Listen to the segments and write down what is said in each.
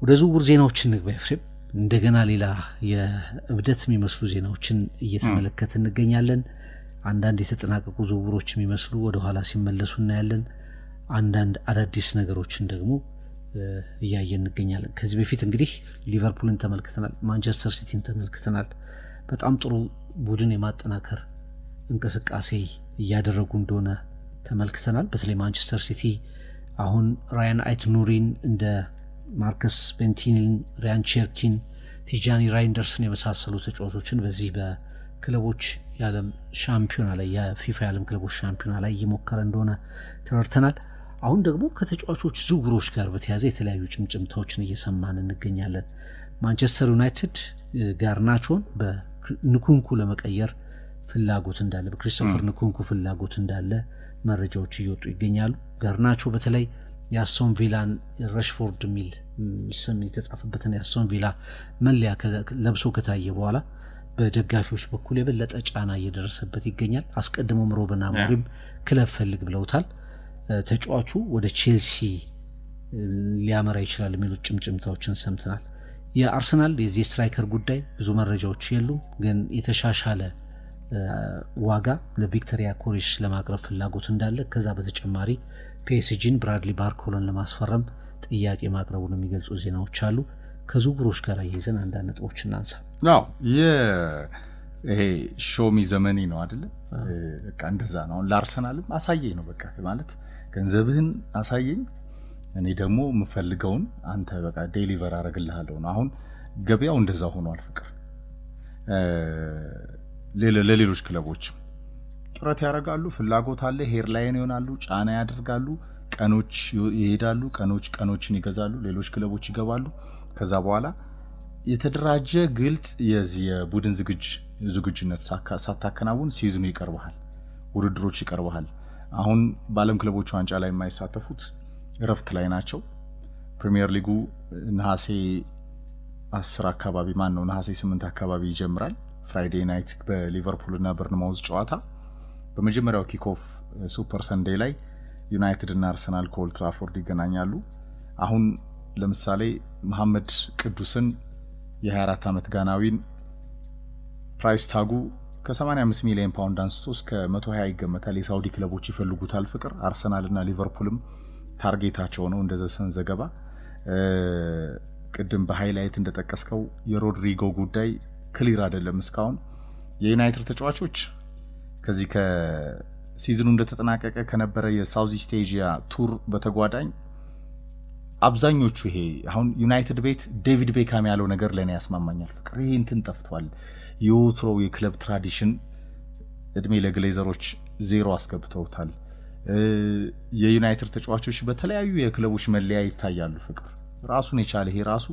ወደ ዝውውር ዜናዎች እንግባ ኤፍሬም። እንደገና ሌላ የእብደት የሚመስሉ ዜናዎችን እየተመለከትን እንገኛለን። አንዳንድ የተጠናቀቁ ዝውውሮች የሚመስሉ ወደ ኋላ ሲመለሱ እናያለን። አንዳንድ አዳዲስ ነገሮችን ደግሞ እያየን እንገኛለን። ከዚህ በፊት እንግዲህ ሊቨርፑልን ተመልክተናል፣ ማንቸስተር ሲቲን ተመልክተናል። በጣም ጥሩ ቡድን የማጠናከር እንቅስቃሴ እያደረጉ እንደሆነ ተመልክተናል። በተለይ ማንቸስተር ሲቲ አሁን ራያን አይት-ኑሪን እንደ ማርከስ ቤንቲኒን፣ ሪያን ቸርኪን፣ ቲጃኒ ራይንደርስን የመሳሰሉ ተጫዋቾችን በዚህ በክለቦች የዓለም ሻምፒዮና ላይ የፊፋ የዓለም ክለቦች ሻምፒዮና ላይ እየሞከረ እንደሆነ ተረድተናል። አሁን ደግሞ ከተጫዋቾች ዝውውሮች ጋር በተያያዘ የተለያዩ ጭምጭምታዎችን እየሰማን እንገኛለን። ማንቸስተር ዩናይትድ ጋርናቾን በንኩንኩ ለመቀየር ፍላጎት እንዳለ፣ በክሪስቶፈር ንኩንኩ ፍላጎት እንዳለ መረጃዎች እየወጡ ይገኛሉ። ጋርናቾ በተለይ የአስቶን ቪላን ረሽፎርድ የሚል ስም የተጻፈበትን የአስቶን ቪላ መለያ ለብሶ ከታየ በኋላ በደጋፊዎች በኩል የበለጠ ጫና እየደረሰበት ይገኛል። አስቀድሞም ሩበን አሞሪም ክለብ ፈልግ ብለውታል። ተጫዋቹ ወደ ቼልሲ ሊያመራ ይችላል የሚሉት ጭምጭምታዎችን ሰምተናል። የአርሰናል የዚህ ስትራይከር ጉዳይ ብዙ መረጃዎች የሉም፣ ግን የተሻሻለ ዋጋ ለቪክቶሪያ ኮሬሽ ለማቅረብ ፍላጎት እንዳለ፣ ከዛ በተጨማሪ ፒኤስጂን ብራድሊ ባርኮሎን ለማስፈረም ጥያቄ ማቅረቡን የሚገልጹ ዜናዎች አሉ። ከዝውውሮች ጋር እየይዘን አንዳንድ ነጥቦች እናንሳ። አዎ ይሄ ሾሚ ዘመኒ ነው አይደል? በቃ እንደዛ ነው። ለአርሰናልም አሳየኝ ነው በቃ ማለት ገንዘብህን አሳየኝ፣ እኔ ደግሞ የምፈልገውን አንተ በቃ ዴሊቨር አደርግልሃለሁ ነው። አሁን ገበያው እንደዛ ሆኗል። ፍቅር ለሌሎች ክለቦች ጥረት ያደርጋሉ፣ ፍላጎት አለ፣ ሄርላይን ይሆናሉ፣ ጫና ያደርጋሉ፣ ቀኖች ይሄዳሉ፣ ቀኖችን ይገዛሉ፣ ሌሎች ክለቦች ይገባሉ። ከዛ በኋላ የተደራጀ ግልጽ የቡድን ዝግጁነት ሳታከናውን ሲዝኑ ይቀርባል፣ ውድድሮች ይቀርባል። አሁን በዓለም ክለቦች ዋንጫ ላይ የማይሳተፉት እረፍት ላይ ናቸው። ፕሪሚየር ሊጉ ነሐሴ 10 አካባቢ ነሐሴ 8 አካባቢ ይጀምራል። ፍራይዴ ናይት በሊቨርፑል እና በርንማውዝ ጨዋታ፣ በመጀመሪያው ኪክኦፍ ሱፐር ሰንዴይ ላይ ዩናይትድ እና አርሰናል ከኦልድ ትራፎርድ ይገናኛሉ። አሁን ለምሳሌ መሐመድ ቅዱስን የ24 ዓመት ጋናዊን ፕራይስ ታጉ ከ85 ሚሊዮን ፓውንድ አንስቶ እስከ 120 ይገመታል። የሳውዲ ክለቦች ይፈልጉታል። ፍቅር አርሰናል እና ሊቨርፑልም ታርጌታቸው ነው። እንደዘሰን ዘገባ ቅድም በሃይላይት እንደጠቀስከው የሮድሪጎ ጉዳይ ክሊር አይደለም እስካሁን። የዩናይትድ ተጫዋቾች ከዚህ ከሲዝኑ እንደተጠናቀቀ ከነበረ የሳውዝ ኢስት ኤዥያ ቱር በተጓዳኝ አብዛኞቹ ይሄ አሁን ዩናይትድ ቤት ዴቪድ ቤካም ያለው ነገር ለኔ ያስማማኛል። ፍቅር ይሄ እንትን ጠፍቷል። የወትሮው የክለብ ትራዲሽን እድሜ ለግሌዘሮች ዜሮ አስገብተውታል። የዩናይትድ ተጫዋቾች በተለያዩ የክለቦች መለያ ይታያሉ። ፍቅር ራሱን የቻለ ይሄ ራሱ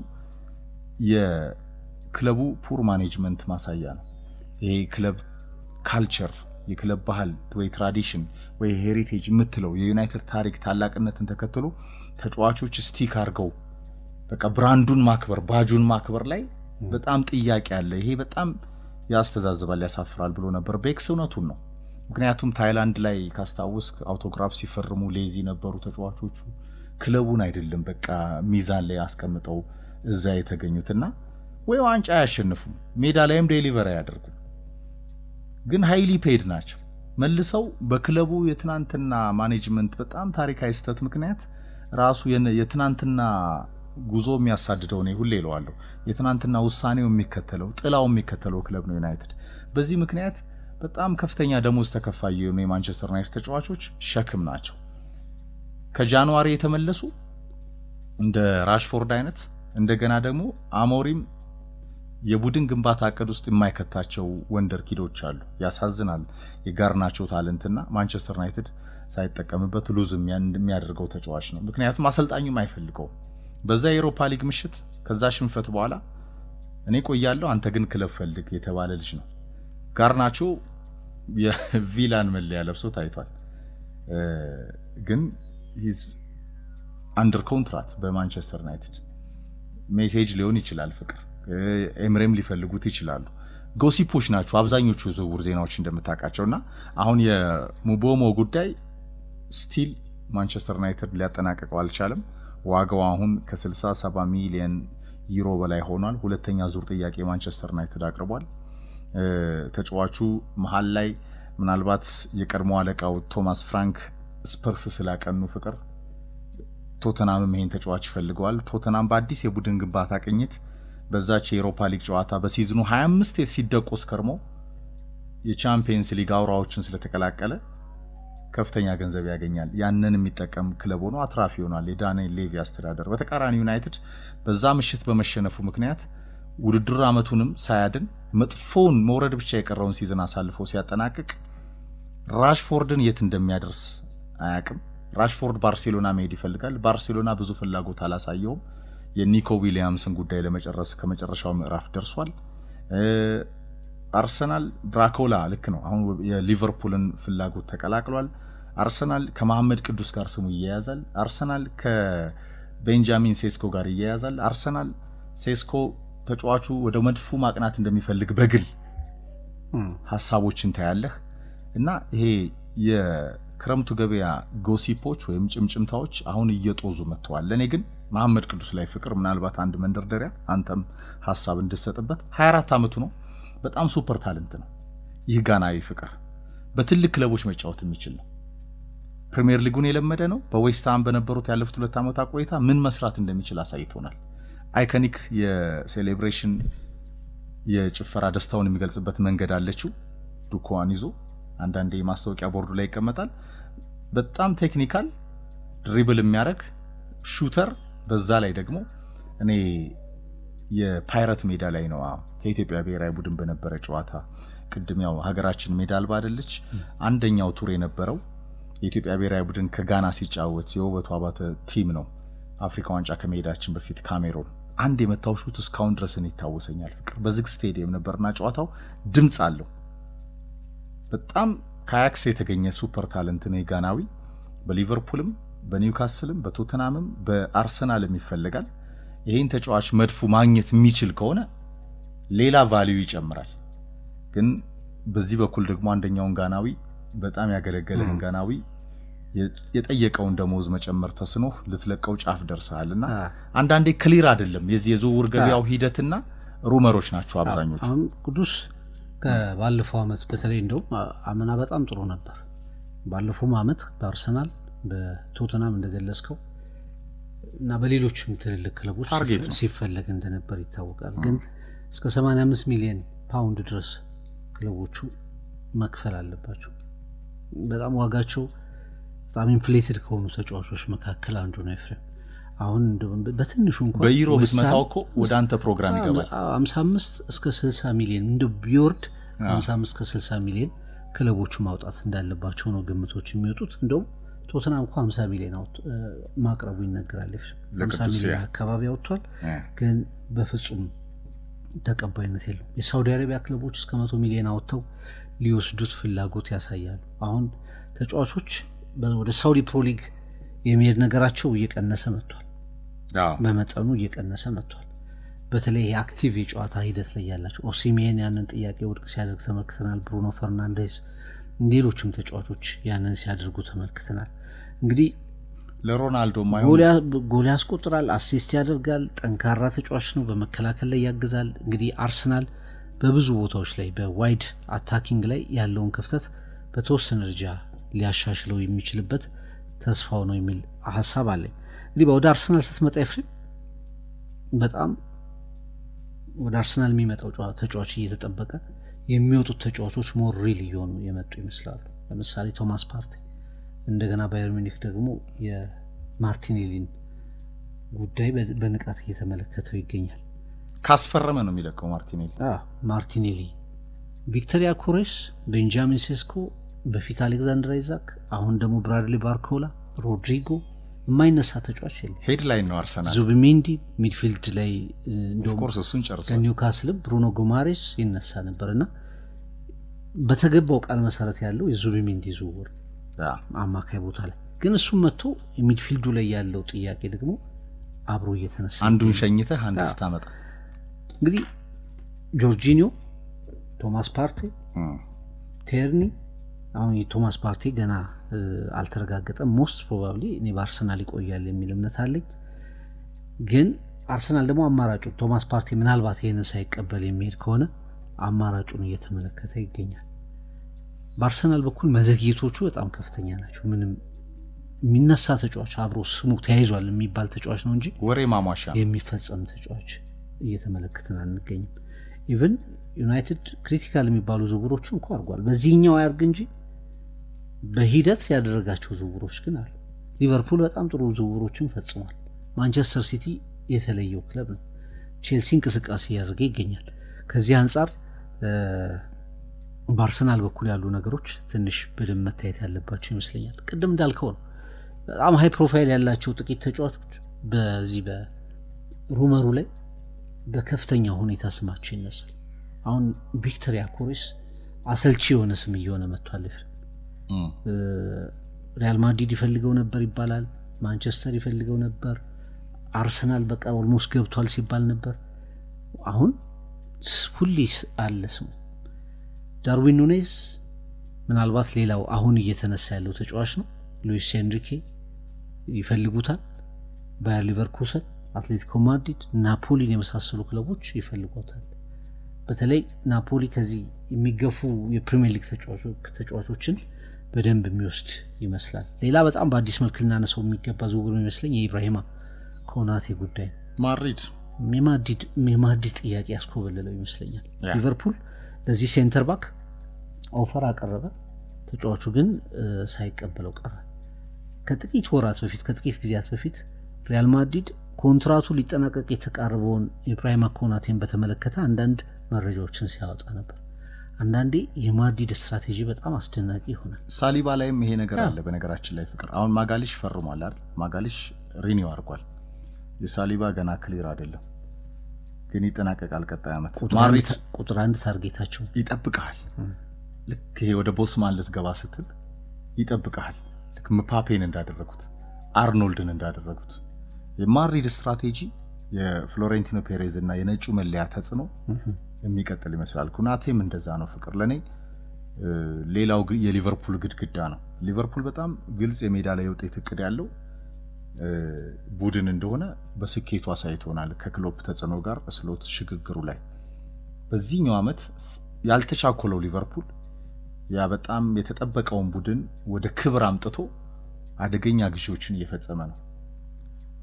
የክለቡ ፑር ማኔጅመንት ማሳያ ነው። ይሄ ክለብ ካልቸር፣ የክለብ ባህል ወይ ትራዲሽን ወይ ሄሪቴጅ የምትለው የዩናይትድ ታሪክ ታላቅነትን ተከትሎ ተጫዋቾች ስቲክ አድርገው በቃ ብራንዱን ማክበር ባጁን ማክበር ላይ በጣም ጥያቄ አለ። ይሄ በጣም ያስተዛዝባል፣ ያሳፍራል ብሎ ነበር ቤክስ። እውነቱን ነው። ምክንያቱም ታይላንድ ላይ ካስታውስ አውቶግራፍ ሲፈርሙ ሌዚ ነበሩ ተጫዋቾቹ፣ ክለቡን አይደለም በቃ ሚዛን ላይ አስቀምጠው እዛ የተገኙትና ወይ ዋንጫ ያሸንፉም ሜዳ ላይም ዴሊቨር ያደርጉ ግን ሃይሊ ፔድ ናቸው። መልሰው በክለቡ የትናንትና ማኔጅመንት በጣም ታሪካዊ ስህተት ምክንያት ራሱ የትናንትና ጉዞ የሚያሳድደው ነው። ሁሌ እለዋለሁ የትናንትና ውሳኔው የሚከተለው ጥላው የሚከተለው ክለብ ነው ዩናይትድ። በዚህ ምክንያት በጣም ከፍተኛ ደሞዝ ተከፋይ የሆኑ የማንቸስተር ዩናይትድ ተጫዋቾች ሸክም ናቸው። ከጃንዋሪ የተመለሱ እንደ ራሽፎርድ አይነት እንደገና ደግሞ አሞሪም የቡድን ግንባታ አቀድ ውስጥ የማይከታቸው ወንደር ኪዶች አሉ። ያሳዝናል። የጋርናቾ ታለንትና ማንቸስተር ዩናይትድ ሳይጠቀምበት ሉዝ የሚያደርገው ተጫዋች ነው። ምክንያቱም አሰልጣኙም አይፈልገው። በዛ የአውሮፓ ሊግ ምሽት ከዛ ሽንፈት በኋላ እኔ ቆያለሁ አንተ ግን ክለብ ፈልግ የተባለ ልጅ ነው። ጋርናቾ የቪላን መለያ ለብሶ ታይቷል። ግን ሂዝ አንደር ኮንትራክት በማንቸስተር ዩናይትድ። ሜሴጅ ሊሆን ይችላል ፍቅር ኤምሬም ሊፈልጉት ይችላሉ። ጎሲፖች ናቸው አብዛኞቹ ዝውውር ዜናዎች እንደምታውቃቸውና አሁን የሙቦሞ ጉዳይ ስቲል ማንቸስተር ዩናይትድ ሊያጠናቀቀው አልቻለም። ዋጋው አሁን ከ67 ሚሊዮን ዩሮ በላይ ሆኗል። ሁለተኛ ዙር ጥያቄ ማንቸስተር ዩናይትድ አቅርቧል። ተጫዋቹ መሃል ላይ ምናልባት የቀድሞ አለቃው ቶማስ ፍራንክ ስፐርስ ስላቀኑ ፍቅር ቶተናም ይሄን ተጫዋች ፈልገዋል። ቶተናም በአዲስ የቡድን ግንባታ ቅኝት በዛች የዩሮፓ ሊግ ጨዋታ በሲዝኑ 25 ሲደቆስ ከርሞ የቻምፒየንስ ሊግ አውራዎችን ስለተቀላቀለ ከፍተኛ ገንዘብ ያገኛል። ያንን የሚጠቀም ክለብ ሆኖ አትራፊ ሆኗል የዳንኤል ሌቪ አስተዳደር። በተቃራኒ ዩናይትድ በዛ ምሽት በመሸነፉ ምክንያት ውድድር አመቱንም ሳያድን መጥፎውን መውረድ ብቻ የቀረውን ሲዝን አሳልፎ ሲያጠናቅቅ ራሽፎርድን የት እንደሚያደርስ አያቅም። ራሽፎርድ ባርሴሎና መሄድ ይፈልጋል። ባርሴሎና ብዙ ፍላጎት አላሳየውም። የኒኮ ዊሊያምስን ጉዳይ ለመጨረስ ከመጨረሻው ምዕራፍ ደርሷል። አርሰናል ድራኮላ ልክ ነው አሁን የሊቨርፑልን ፍላጎት ተቀላቅሏል። አርሰናል ከመሐመድ ቅዱስ ጋር ስሙ ይያያዛል። አርሰናል ከቤንጃሚን ሴስኮ ጋር ይያያዛል። አርሰናል ሴስኮ ተጫዋቹ ወደ መድፉ ማቅናት እንደሚፈልግ በግል ሐሳቦችን ታያለህ እና ይሄ የክረምቱ ገበያ ጎሲፖች ወይም ጭምጭምታዎች አሁን እየጦዙ መጥተዋል። ለኔ ግን መሐመድ ቅዱስ ላይ ፍቅር ምናልባት አንድ መንደርደሪያ አንተም ሐሳብ እንድሰጥበት 24 አመቱ ነው። በጣም ሱፐር ታለንት ነው። ይህ ጋናዊ ፍቅር በትልቅ ክለቦች መጫወት የሚችል ነው። ፕሪሚየር ሊጉን የለመደ ነው። በዌስትሃም በነበሩት ያለፉት 2 አመታት ቆይታ ምን መስራት እንደሚችል አሳይቶናል። አይኮኒክ የሴሌብሬሽን የጭፈራ ደስታውን የሚገልጽበት መንገድ አለችው። ዱኳን ይዞ አንዳንዴ ማስታወቂያ ቦርዱ ላይ ይቀመጣል። በጣም ቴክኒካል ድሪብል የሚያደርግ ሹተር። በዛ ላይ ደግሞ እኔ የፓይረት ሜዳ ላይ ነው ከኢትዮጵያ ብሔራዊ ቡድን በነበረ ጨዋታ ቅድም ያው ሀገራችን ሜዳ አልባ አይደለች። አንደኛው ቱር የነበረው የኢትዮጵያ ብሔራዊ ቡድን ከጋና ሲጫወት የውበቱ አባተ ቲም ነው። አፍሪካ ዋንጫ ከመሄዳችን በፊት ካሜሮን አንድ የመታው ሹት እስካሁን ድረስ ይታወሰኛል። ፍቅር በዝግ ስቴዲየም ነበርና ጨዋታው ድምጽ አለው። በጣም ከአያክስ የተገኘ ሱፐር ታለንት ነው ጋናዊ። በሊቨርፑልም በኒውካስልም በቶተናምም በአርሰናልም ይፈልጋል። ይሄን ተጫዋች መድፉ ማግኘት የሚችል ከሆነ ሌላ ቫልዩ ይጨምራል። ግን በዚህ በኩል ደግሞ አንደኛውን ጋናዊ በጣም ያገለገለን ጋናዊ የጠየቀውን ደሞዝ መጨመር ተስኖ ልትለቀው ጫፍ ደርሰሃልና አንዳንዴ ክሊር አይደለም የዚህ የዝውውር ገበያው ሂደትና ሩመሮች ናቸው አብዛኞቹ። አሁን ቅዱስ ከባለፈው አመት በተለይ እንደው አመና በጣም ጥሩ ነበር። ባለፈው አመት በአርሰናል በቶተናም እንደገለጽከው እና በሌሎችም ትልልቅ ክለቦች ሲፈለግ እንደነበር ይታወቃል። ግን እስከ 85 ሚሊዮን ፓውንድ ድረስ ክለቦቹ መክፈል አለባቸው። በጣም ዋጋቸው በጣም ኢንፍሌትድ ከሆኑ ተጫዋቾች መካከል አንዱ ነው ኤፍሬም። አሁን በትንሹ እንኳን በዩሮ ብትመታው እኮ ወደ አንተ ፕሮግራም ይገባል 55 እስከ 60 ሚሊዮን እንደ ቢወርድ 55 እስከ 60 ሚሊዮን ክለቦቹ ማውጣት እንዳለባቸው ነው ግምቶች የሚወጡት። እንደውም ቶተናም እንኳን 50 ሚሊዮን ማቅረቡ ይነገራል። 50 ሚሊዮን አካባቢ አውጥቷል። ግን በፍጹም ተቀባይነት የለውም። የሳውዲ አረቢያ ክለቦች እስከ 100 ሚሊዮን አውጥተው ሊወስዱት ፍላጎት ያሳያሉ። አሁን ተጫዋቾች ወደ ሳውዲ ፕሮ ሊግ የሚሄድ ነገራቸው እየቀነሰ መጥቷል። በመጠኑ እየቀነሰ መጥቷል። በተለይ አክቲቭ የጨዋታ ሂደት ላይ ያላቸው ኦሲሜን ያንን ጥያቄ ውድቅ ሲያደርግ ተመልክተናል። ብሩኖ ፈርናንዴዝ ሌሎችም ተጫዋቾች ያንን ሲያደርጉ ተመልክተናል። እንግዲህ ለሮናልዶ ጎል ያስቆጥራል፣ አሲስት ያደርጋል፣ ጠንካራ ተጫዋች ነው፣ በመከላከል ላይ ያግዛል። እንግዲህ አርሰናል በብዙ ቦታዎች ላይ በዋይድ አታኪንግ ላይ ያለውን ክፍተት በተወሰነ ደረጃ ሊያሻሽለው የሚችልበት ተስፋው ነው የሚል ሐሳብ አለኝ። እንግዲህ ወደ አርሰናል ስትመጣ ኤፍሬም በጣም ወደ አርሰናል የሚመጣው ተጫዋች እየተጠበቀ የሚወጡት ተጫዋቾች ሞር ሪል እየሆኑ የመጡ ይመስላሉ። ለምሳሌ ቶማስ ፓርቲ፣ እንደገና ባየር ሚኒክ ደግሞ የማርቲኔሊን ጉዳይ በንቃት እየተመለከተው ይገኛል። ካስፈረመ ነው የሚለቀው ማርቲኔሊ፣ ቪክቶሪያ ኮሬስ፣ ቤንጃሚን ሴስኮ፣ በፊት አሌክዛንደር አይዛክ፣ አሁን ደግሞ ብራድሊ ባርኮላ፣ ሮድሪጎ የማይነሳ ተጫዋች የለም። ሄድላይን ነው አርሰናል። ዙቢሜንዲ ሚድፊልድ ላይ እንደውም ኮርስ እሱን ጨርሷል። ኒውካስል ብሩኖ ጎማሬስ ይነሳ ነበርና በተገባው ቃል መሰረት ያለው የዙቢሜንዲ ዝውውር አማካይ ቦታ ላይ ግን እሱ መጥቶ ሚድፊልዱ ላይ ያለው ጥያቄ ደግሞ አብሮ እየተነሳ አንዱን ሸኝተህ አንድ ስታመጣ እንግዲህ ጆርጂኒዮ፣ ቶማስ ፓርቲ፣ ቴርኒ አሁን የቶማስ ፓርቲ ገና አልተረጋገጠም። ሞስት ፕሮባብሊ እኔ በአርሰናል ይቆያል የሚል እምነት አለኝ። ግን አርሰናል ደግሞ አማራጩ ቶማስ ፓርቲ ምናልባት ይሄንን ሳይቀበል የሚሄድ ከሆነ አማራጩን እየተመለከተ ይገኛል። በአርሰናል በኩል መዘግየቶቹ በጣም ከፍተኛ ናቸው። ምንም የሚነሳ ተጫዋች አብሮ ስሙ ተያይዟል የሚባል ተጫዋች ነው እንጂ ወሬ ማሟሻ የሚፈጸም ተጫዋች እየተመለከትን አንገኝም። ኢቭን ዩናይትድ ክሪቲካል የሚባሉ ዝውውሮች እንኳን አድርጓል። በዚህኛው ያርግ እንጂ በሂደት ያደረጋቸው ዝውውሮች ግን አሉ። ሊቨርፑል በጣም ጥሩ ዝውውሮችን ፈጽሟል። ማንቸስተር ሲቲ የተለየው ክለብ ነው። ቼልሲ እንቅስቃሴ ያደረገ ይገኛል። ከዚህ አንጻር በአርሰናል በኩል ያሉ ነገሮች ትንሽ በደንብ መታየት ያለባቸው ይመስለኛል። ቅድም እንዳልከው ነው በጣም ሃይ ፕሮፋይል ያላቸው ጥቂት ተጫዋቾች በዚህ በሩመሩ ላይ በከፍተኛ ሁኔታ ስማቸው ይነሳል። አሁን ቪክተር ያኮሬስ አሰልቺ የሆነ ስም እየሆነ መጥቷል። ሪያል ማድሪድ ይፈልገው ነበር ይባላል፣ ማንቸስተር ይፈልገው ነበር፣ አርሰናል በቃ ኦልሞስት ገብቷል ሲባል ነበር። አሁን ሁሌ አለ ስሙ። ዳርዊን ኑኔዝ ምናልባት ሌላው አሁን እየተነሳ ያለው ተጫዋች ነው። ሉዊስ ኤንሪኬ ይፈልጉታል። ባየር ሊቨርኩሰን፣ አትሌቲኮ ማድሪድ፣ ናፖሊን የመሳሰሉ ክለቦች ይፈልጓታል። በተለይ ናፖሊ ከዚህ የሚገፉ የፕሪሚየር ሊግ ተጫዋቾችን በደንብ የሚወስድ ይመስላል። ሌላ በጣም በአዲስ መልክ ልናነሳው የሚገባ ዝውውር የሚመስለኝ የኢብራሂማ ኮናቴ ጉዳይ የማድሪድ ጥያቄ ያስኮበለለው ይመስለኛል። ሊቨርፑል ለዚህ ሴንተር ባክ ኦፈር አቀረበ፣ ተጫዋቹ ግን ሳይቀበለው ቀረ። ከጥቂት ጊዜያት በፊት ሪያል ማድሪድ ኮንትራቱ ሊጠናቀቅ የተቃረበውን ኢብራሂማ ኮናቴን በተመለከተ አንዳንድ መረጃዎችን ሲያወጣ ነበር። አንዳንዴ የማድሪድ ስትራቴጂ በጣም አስደናቂ ይሆናል። ሳሊባ ላይም ይሄ ነገር አለ። በነገራችን ላይ ፍቅር አሁን ማጋሊሽ ፈርሟል አይደል? ማጋሊሽ ሪኒው አድርጓል። የሳሊባ ገና ክሊር አይደለም፣ ግን ይጠናቀቃል ቀጣይ ዓመት። ማድሪድ ቁጥር 1 ታርጌታቸው ይጠብቃል። ልክ ይሄ ወደ ቦስማን ልትገባ ስትል ይጠብቃል። ልክ ምፓፔን እንዳደረጉት አርኖልድን እንዳደረጉት የማድሪድ ስትራቴጂ የፍሎሬንቲኖ ፔሬዝ እና የነጩ መለያ ተጽዕኖ የሚቀጥል ይመስላል። ኩናቴም እንደዛ ነው ፍቅር። ለኔ ሌላው የሊቨርፑል ግድግዳ ነው። ሊቨርፑል በጣም ግልጽ የሜዳ ላይ ውጤት እቅድ ያለው ቡድን እንደሆነ በስኬቱ አሳይቶናል። ከክሎፕ ተጽዕኖ ጋር ስሎት ሽግግሩ ላይ በዚህኛው ዓመት ያልተቻኮለው ሊቨርፑል ያ በጣም የተጠበቀውን ቡድን ወደ ክብር አምጥቶ አደገኛ ግዢዎችን እየፈጸመ ነው።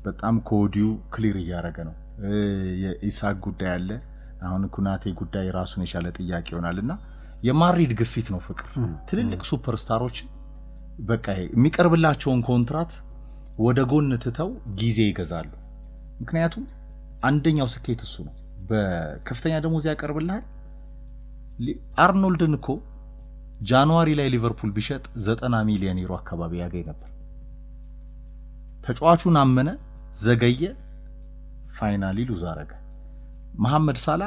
በጣም ኮዲው ክሊር እያደረገ ነው። የኢሳክ ጉዳይ አለ። አሁን ኩናቴ ጉዳይ ራሱን የቻለ ጥያቄ ይሆናልና የማድሪድ ግፊት ነው ፍቅር። ትልልቅ ሱፐርስታሮች በቃ የሚቀርብላቸውን ኮንትራት ወደ ጎን ትተው ጊዜ ይገዛሉ። ምክንያቱም አንደኛው ስኬት እሱ ነው። በከፍተኛ ደሞዝ ያቀርብልሃል። አርኖልድን እኮ ጃንዋሪ ላይ ሊቨርፑል ቢሸጥ 90 ሚሊዮን ዩሮ አካባቢ ያገኝ ነበር። ተጫዋቹን አመነ፣ ዘገየ፣ ፋይናሊ ሉዝ አረገ። መሐመድ ሳላ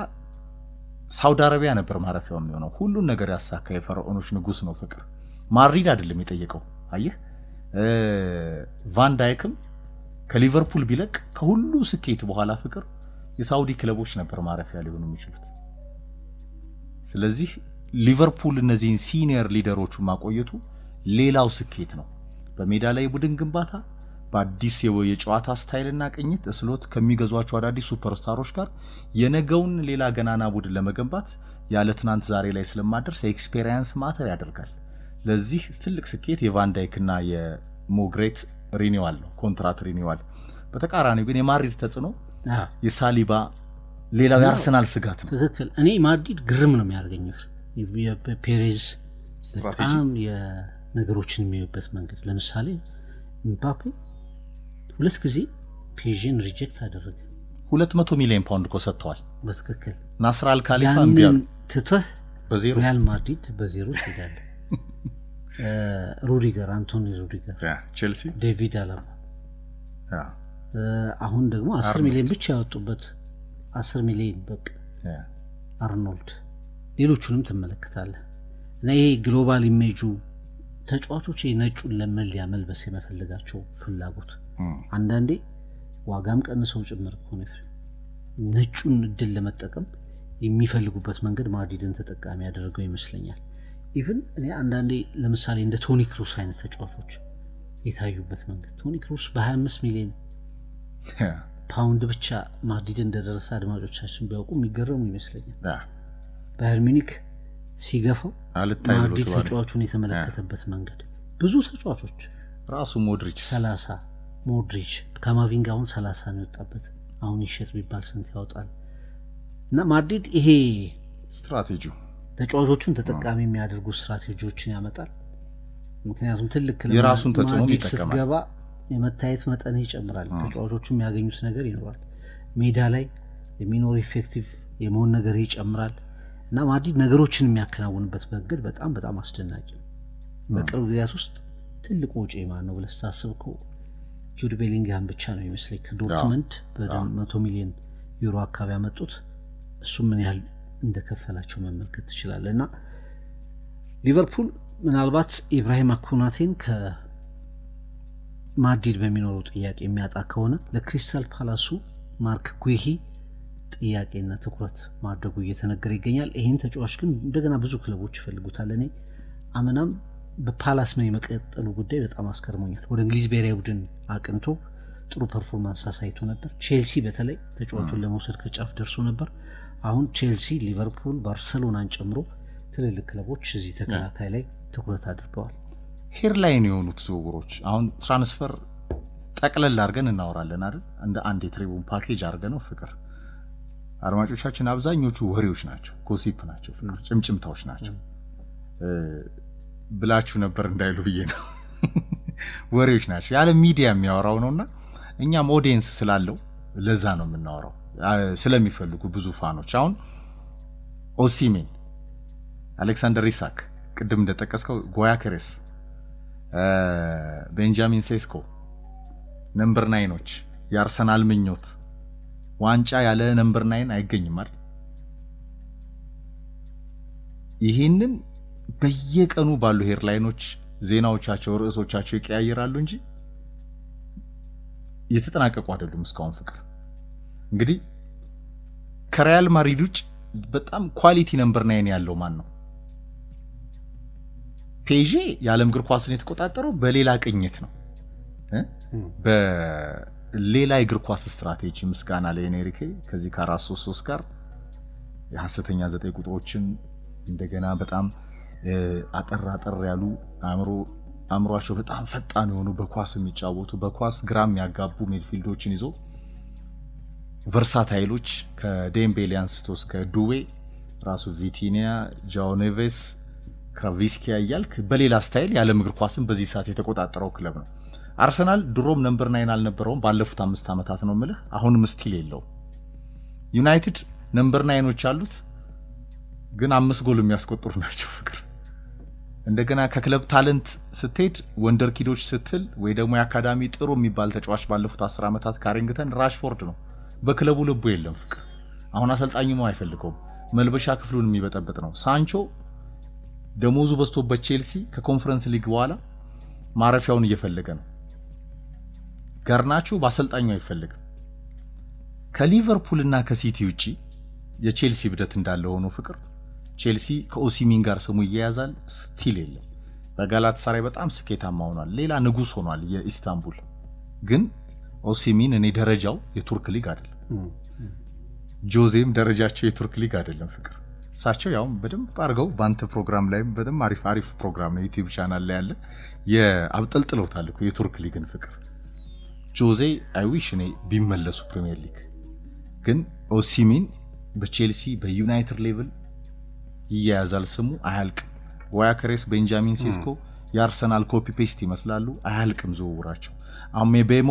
ሳውዲ አረቢያ ነበር ማረፊያው የሚሆነው። ሁሉን ነገር ያሳካ የፈርዖኖች ንጉስ ነው ፍቅር። ማድሪድ አይደለም የጠየቀው። አየህ ቫን ዳይክም ከሊቨርፑል ቢለቅ ከሁሉ ስኬት በኋላ ፍቅር የሳውዲ ክለቦች ነበር ማረፊያ ሊሆኑ የሚችሉት። ስለዚህ ሊቨርፑል እነዚህን ሲኒየር ሊደሮቹ ማቆየቱ ሌላው ስኬት ነው። በሜዳ ላይ ቡድን ግንባታ በአዲስ የጨዋታ ስታይልና ቅኝት ስሎት ከሚገዟቸው አዳዲስ ሱፐርስታሮች ጋር የነገውን ሌላ ገናና ቡድን ለመገንባት ያለ ትናንት ዛሬ ላይ ስለማደርስ ኤክስፔሪየንስ ማተር ያደርጋል። ለዚህ ትልቅ ስኬት የቫን ዳይክና የሞግሬት ሪኒዋል ነው፣ ኮንትራት ሪኒዋል። በተቃራኒው ግን የማድሪድ ተጽዕኖ የሳሊባ ሌላው የአርሰናል ስጋት ነው። ትክክል። እኔ ማድሪድ ግርም ነው የሚያደርገኝ የፔሬዝ በጣም የነገሮችን የሚያዩበት መንገድ። ለምሳሌ ምባፔ 2 ጊዜ ፔዥን ሪጀክት አደረገ። 200 ሚሊዮን ፓውንድ እኮ ሰጥተዋል። በትክክል ናስር አልካሊፋ እንዲያሉ ትተህ ሪያል ማድሪድ በዜሮ ይሄዳል። ሩዲገር፣ አንቶኒ ሩዲገር፣ ቼልሲ፣ ዴቪድ አላባ አሁን ደግሞ 10 ሚሊዮን ብቻ ያወጡበት 10 ሚሊዮን በቃ አርኖልድ፣ ሌሎቹንም ትመለከታለህ። እና ይሄ ግሎባል ኢሜጁ ተጫዋቾች የነጩን ለመለያ መልበስ የመፈለጋቸው ፍላጎት አንዳንዴ ዋጋም ቀንሰው ጭምር ሆነ ነጩን እድል ለመጠቀም የሚፈልጉበት መንገድ ማድሪድን ተጠቃሚ ያደረገው ይመስለኛል። ኢቭን እኔ አንዳንዴ ለምሳሌ እንደ ቶኒ ክሩስ አይነት ተጫዋቾች የታዩበት መንገድ ቶኒ ክሩስ በ25 ሚሊዮን ፓውንድ ብቻ ማድሪድ እንደደረሰ አድማጮቻችን ቢያውቁ የሚገረሙ ይመስለኛል። ባየር ሚኒክ ሲገፋው ማድሪድ ተጫዋቹን የተመለከተበት መንገድ ብዙ ተጫዋቾች ራሱ ሞድሪች 30 ሞድሪች ካማቪንጋ አሁን 30 ነው የወጣበት። አሁን ይሸጥ ቢባል ስንት ያወጣል? እና ማድሪድ ይሄ ስትራቴጂው ተጫዋቾቹን ተጠቃሚ የሚያደርጉ ስትራቴጂዎችን ያመጣል። ምክንያቱም ትልቅ ክለብ የራሱን ተጽዕኖ ይጠቀማል። ስትገባ የመታየት መጠን ይጨምራል። ተጫዋቾቹ የሚያገኙት ነገር ይኖራል። ሜዳ ላይ የሚኖር ኢፌክቲቭ የመሆን ነገር ይጨምራል። እና ማድሪድ ነገሮችን የሚያከናውንበት መንገድ በጣም በጣም አስደናቂ ነው። በቅርብ ጊዜያት ውስጥ ትልቁ ወጪ ማን ነው ብለህ ስታስብከው ጁድ ቤሊንግሃም ብቻ ነው ይመስለኝ ከዶርትመንድ በ100 ሚሊዮን ዩሮ አካባቢ ያመጡት። እሱ ምን ያህል እንደከፈላቸው መመልከት ትችላለህ። እና ሊቨርፑል ምናልባት ኢብራሂማ ኮናቴን ከማድሪድ በሚኖረው ጥያቄ የሚያጣ ከሆነ ለክሪስታል ፓላሱ ማርክ ጉሂ ጥያቄና ትኩረት ማድረጉ እየተነገረ ይገኛል። ይህን ተጫዋች ግን እንደገና ብዙ ክለቦች ይፈልጉታል። እኔ አምናም በፓላስ ምን የመቀጠሉ ጉዳይ በጣም አስገርሞኛል። ወደ እንግሊዝ ብሔራዊ ቡድን አቅንቶ ጥሩ ፐርፎርማንስ አሳይቶ ነበር። ቼልሲ በተለይ ተጫዋቹን ለመውሰድ ከጫፍ ደርሶ ነበር። አሁን ቼልሲ፣ ሊቨርፑል፣ ባርሰሎናን ጨምሮ ትልልቅ ክለቦች እዚህ ተከላካይ ላይ ትኩረት አድርገዋል። ሄድላይን የሆኑት ዝውውሮች አሁን ትራንስፈር ጠቅለል አድርገን እናወራለን አይደል? እንደ አንድ የትሪቡን ፓኬጅ አድርገነው ፍቅር አድማጮቻችን አብዛኞቹ ወሬዎች ናቸው፣ ጎሲፕ ናቸው፣ ፍቅር ጭምጭምታዎች ናቸው ብላችሁ ነበር እንዳይሉ ብዬ ነው። ወሬዎች ናቸው ያለ ሚዲያ የሚያወራው ነውና እኛም ኦዲየንስ ስላለው ለዛ ነው የምናወራው። ስለሚፈልጉ ብዙ ፋኖች አሁን ኦሲሜን፣ አሌክሳንደር ኢሳክ፣ ቅድም እንደጠቀስከው ጎያከሬስ፣ ቤንጃሚን ሴስኮ ነምበር 9ኖች የአርሰናል ምኞት ዋንጫ ያለ ነምበር 9 አይገኝም አይደል? ይሄንን በየቀኑ ባሉ ሄድላይኖች ዜናዎቻቸው ርዕሶቻቸው ይቀያየራሉ እንጂ የተጠናቀቁ አይደሉም እስካሁን ፍቅር። እንግዲህ ከሪያል ማድሪድ ውጭ በጣም ኳሊቲ ነምበር 9 ያለው ማን ነው? ፔዤ የዓለም እግር ኳስን የተቆጣጠረው በሌላ ቅኝት ነው፣ በሌላ እግር ኳስ ስትራቴጂ። ምስጋና ለኤንሪኬ ከዚህ ከ433 ጋር የሐሰተኛ 9 ቁጥሮችን እንደገና በጣም አጠር ያሉ አእምሮአቸው በጣም ፈጣን የሆኑ በኳስ የሚጫወቱ በኳስ ግራም ያጋቡ ሚድፊልዶችን ይዞ ቨርሳታይሎች ከዴምቤሌ አንስቶ እስከ ዱዌ ራሱ ቪቲኒያ፣ ጃኦ ኔቬስ፣ ክራቪስኪያ እያልክ በሌላ ስታይል የዓለም እግር ኳስን በዚህ ሰዓት የተቆጣጠረው ክለብ ነው። አርሰናል ድሮም ነምበር 9 አልነበረውም፣ ባለፉት 5 ዓመታት ነው የምልህ። አሁንም ስቲል የለውም። ዩናይትድ ነምበር 9ኖች አሉት፣ ግን 5 ጎል የሚያስቆጥሩ ናቸው ፍቅር። እንደገና ከክለብ ታለንት ስትሄድ ወንደር ኪዶች ስትል ወይ ደግሞ የአካዳሚ ጥሩ የሚባል ተጫዋች ባለፉት 10 ዓመታት ካሪንግተን ራሽፎርድ ነው። በክለቡ ልቡ የለም ፍቅር። አሁን አሰልጣኙ ነው አይፈልገውም፣ መልበሻ ክፍሉን የሚበጠበጥ ነው። ሳንቾ ደሞዙ በዝቶበት ቼልሲ ከኮንፈረንስ ሊግ በኋላ ማረፊያውን እየፈለገ ነው። ጋርናቾ በአሰልጣኙ አይፈልግም። ከሊቨርፑልና ከሲቲ ውጪ የቼልሲ ብደት እንዳለ ሆኖ ፍቅር ቼልሲ ከኦሲሚን ጋር ስሙ ይያያዛል፣ ስቲል የለም። በጋላታሳራይ በጣም ስኬታማ ሆኗል፣ ሌላ ንጉስ ሆኗል የኢስታንቡል። ግን ኦሲሚን እኔ ደረጃው የቱርክ ሊግ አይደለም፣ ጆዜም ደረጃቸው የቱርክ ሊግ አይደለም ፍቅር። እሳቸው ያው በደንብ አድርገው በአንተ ፕሮግራም ላይ በደንብ አሪፍ ፕሮግራም ነው ዩቲዩብ ቻናል ላይ ያለ የአብጠልጥለውታል እኮ የቱርክ ሊግን ፍቅር። ጆዜ አይዊሽ እኔ ቢመለሱ ፕሪሚየር ሊግ። ግን ኦሲሚን በቼልሲ በዩናይትድ ሌቭል ይያያዛል፣ ስሙ አያልቅም። ጎያከሬስ፣ ቤንጃሚን ሴስኮ የአርሰናል ኮፒ ፔስት ይመስላሉ፣ አያልቅም ዝውውራቸው። አሜቤሞ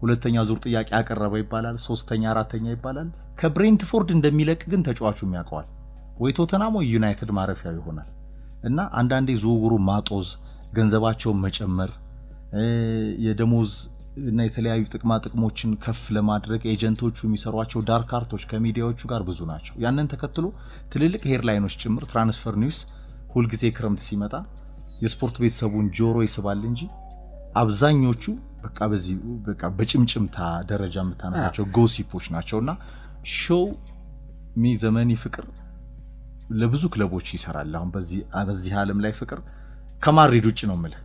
ሁለተኛ ዙር ጥያቄ አቀረበ ይባላል፣ ሶስተኛ አራተኛ ይባላል። ከብሬንትፎርድ እንደሚለቅ ግን ተጫዋቹም ያውቀዋል። ወይ ቶተናም ወይ ዩናይትድ ማረፊያው ይሆናል። እና አንዳንዴ ዝውውሩ ማጦዝ፣ ገንዘባቸውን መጨመር፣ የደሞዝ እና የተለያዩ ጥቅማ ጥቅሞችን ከፍ ለማድረግ ኤጀንቶቹ የሚሰሯቸው ዳርክ አርቶች ከሚዲያዎቹ ጋር ብዙ ናቸው። ያንን ተከትሎ ትልልቅ ሄድላይኖች ጭምር ትራንስፈር ኒውስ ሁልጊዜ ክረምት ሲመጣ የስፖርት ቤተሰቡን ጆሮ ይስባል እንጂ አብዛኞቹ በቃ በጭምጭምታ ደረጃ የምታነሳቸው ጎሲፖች ናቸውና ሾው ሚ ዘመኒ ፍቅር ለብዙ ክለቦች ይሰራል። አሁን በዚህ ዓለም ላይ ፍቅር ከማድሪድ ውጭ ነው የምልህ።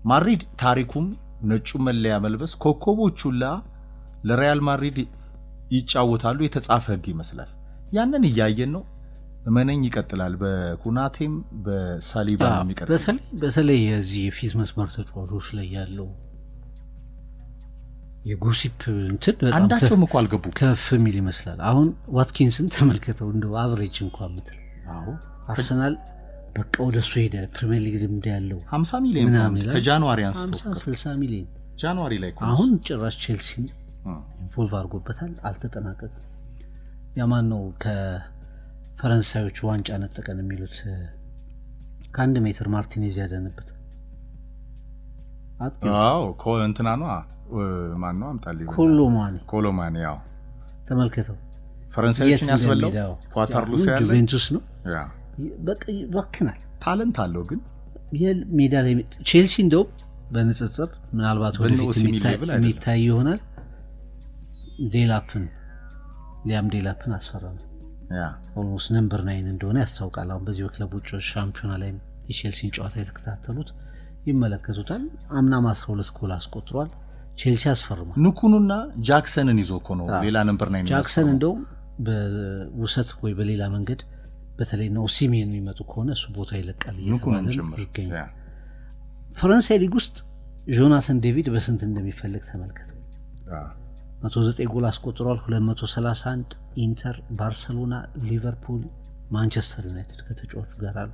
ማድሪድ ታሪኩም ነጩ መለያ መልበስ ኮከቦቹላ ለሪያል ማድሪድ ይጫወታሉ የተጻፈ ህግ ይመስላል። ያንን እያየን ነው። መነኝ ይቀጥላል። በኩናቴም በሳሊባ የሚቀጥል በተለይ የዚህ የፊት መስመር ተጫዋቾች ላይ ያለው የጎሲፕ እንትን በጣም አንዳቸውም እኮ አልገቡ ከፍ የሚል ይመስላል። አሁን ዋትኪንስን ተመልከተው እንደው አቨሬጅ እንኳን ምትል አርሰናል በቃ ወደሱ ሄደ። ፕሪሚየር ሊግ ልምድ ያለው 50 ሚሊዮን ከጃንዋሪ አንስቶ 50-60 ሚሊዮን ጃንዋሪ ላይ አሁን ጭራሽ ቼልሲ ኢንቮልቭ አድርጎበታል። አልተጠናቀቀም። ያማን ነው ከፈረንሳዮቹ ዋንጫ ነጠቀን የሚሉት ከአንድ ሜትር ማርቲኔዝ ያደነበት አዎ እንትና ነው ማን ነው አምጣልኝ ኮሎማኒ ያው ተመልከተው ፈረንሳዮችን ያስበላው ኳታር ሉሲ ያለ ጁቬንቱስ ነው ያ በቃ ይባክናል። ታለንት አለው ግን የሜዳ ላይ ቼልሲ እንደው በንጽጽር ምናልባት ወደፊት የሚታይ ይሆናል። ሊያም ዴላፕን አስፈራም ያ ኦልሞስት ነምበር 9 እንደሆነ ያስታውቃል። አሁን በዚህ ክለቦች ሻምፒዮና ላይ የቼልሲን ጨዋታ የተከታተሉት ይመለከቱታል። አምናም 12 ጎል አስቆጥሯል። ቼልሲ አስፈርሟል። ንኩኑና ጃክሰንን ይዞ እኮ ነው ሌላ ነምበር 9 ጃክሰን እንደው በውሰት ወይ በሌላ መንገድ በተለይ ነው ኦሲሜን የሚመጡ ከሆነ እሱ ቦታ ይለቃል ይገኛል። ፈረንሳይ ሊግ ውስጥ ጆናታን ዴቪድ በስንት እንደሚፈልግ ተመልከቱ። 109 ጎል አስቆጥሯል። 231 ኢንተር፣ ባርሰሎና፣ ሊቨርፑል፣ ማንቸስተር ዩናይትድ ከተጫዋቹ ጋር አሉ።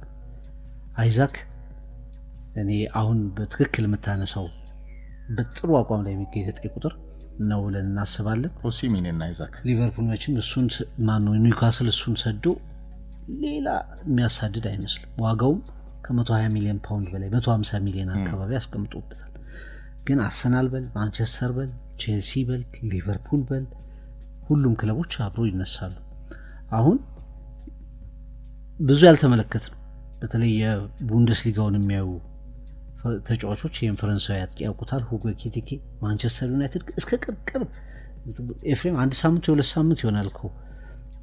አይዛክ እኔ አሁን በትክክል የምታነሳው በጥሩ አቋም ላይ የሚገኝ 9 ቁጥር ነው ብለን እናስባለን። ኦሲሜን እና አይዛክ ሊቨርፑል መቼም እሱን ማነው ኒውካስል እሱን ሰዶ ሌላ የሚያሳድድ አይመስልም። ዋጋውም ከ120 ሚሊዮን ፓውንድ በላይ 150 ሚሊዮን አካባቢ አስቀምጦበታል። ግን አርሰናል በል ማንቸስተር በል ቼልሲ በል ሊቨርፑል በል ሁሉም ክለቦች አብሮ ይነሳሉ። አሁን ብዙ ያልተመለከት ነው። በተለይ የቡንደስሊጋውን የሚያዩ ተጫዋቾች ይሄን ፈረንሳዊ አጥቂ ያውቁታል። ሁጎ ኤኪቲኬ ማንቸስተር ዩናይትድ እስከ ቅርብ ኤፍሬም 1 ሳምንት 2 ሳምንት ይሆናል እኮ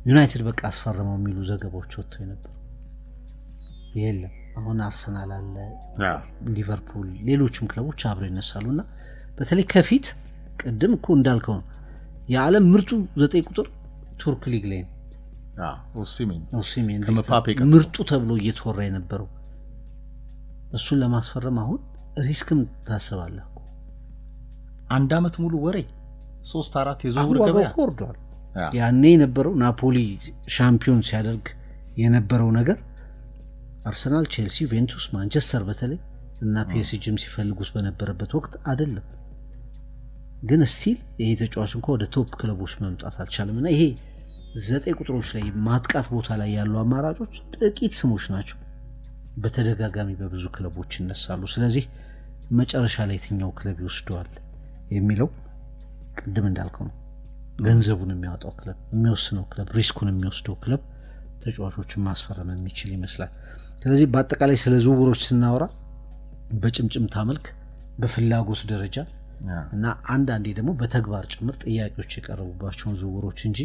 ዩናይትድ በቃ አስፈረመው የሚሉ ዘገባዎች ወጥተው ነበር። የለም አሁን አርሰናል አለ፣ ሊቨርፑል፣ ሌሎችም ክለቦች አብረው ይነሳሉና በተለይ ከፊት ቀደም እኮ እንዳልከው ነው የዓለም ምርጡ 9 ቁጥር ቱርክ ሊግ ላይ ነው። ኦሲሜን ምርጡ ተብሎ እየተወራ የነበረው እሱን ለማስፈረም አሁን ሪስክም ታስባለህ። 1 አመት ሙሉ ወሬ 3-4 የዝውውር ገበያ ወርዷል። ያኔ የነበረው ናፖሊ ሻምፒዮን ሲያደርግ የነበረው ነገር አርሰናል፣ ቼልሲ፣ ዩቬንቱስ፣ ማንቸስተር በተለይ እና ፒኤስጂም ሲፈልጉት በነበረበት ወቅት አይደለም። ግን ስቲል ይሄ ተጫዋች እንኳን ወደ ቶፕ ክለቦች መምጣት አልቻለምና ይሄ 9 ቁጥሮች ላይ ማጥቃት ቦታ ላይ ያሉ አማራጮች ጥቂት ስሞች ናቸው። በተደጋጋሚ በብዙ ክለቦች ይነሳሉ። ስለዚህ መጨረሻ ላይ የትኛው ክለብ ይወስደዋል የሚለው ቅድም እንዳልከው ነው። ገንዘቡን የሚያወጣው ክለብ፣ የሚወስነው ክለብ፣ ሪስኩን የሚወስደው ክለብ ተጫዋቾችን ማስፈረም የሚችል ይመስላል። ስለዚህ በአጠቃላይ ስለ ዝውውሮች ስናወራ በጭምጭምታ መልክ በፍላጎት ደረጃ እና አንዳንዴ ደግሞ በተግባር ጭምር ጥያቄዎች የቀረቡባቸውን ዝውውሮች እንጂ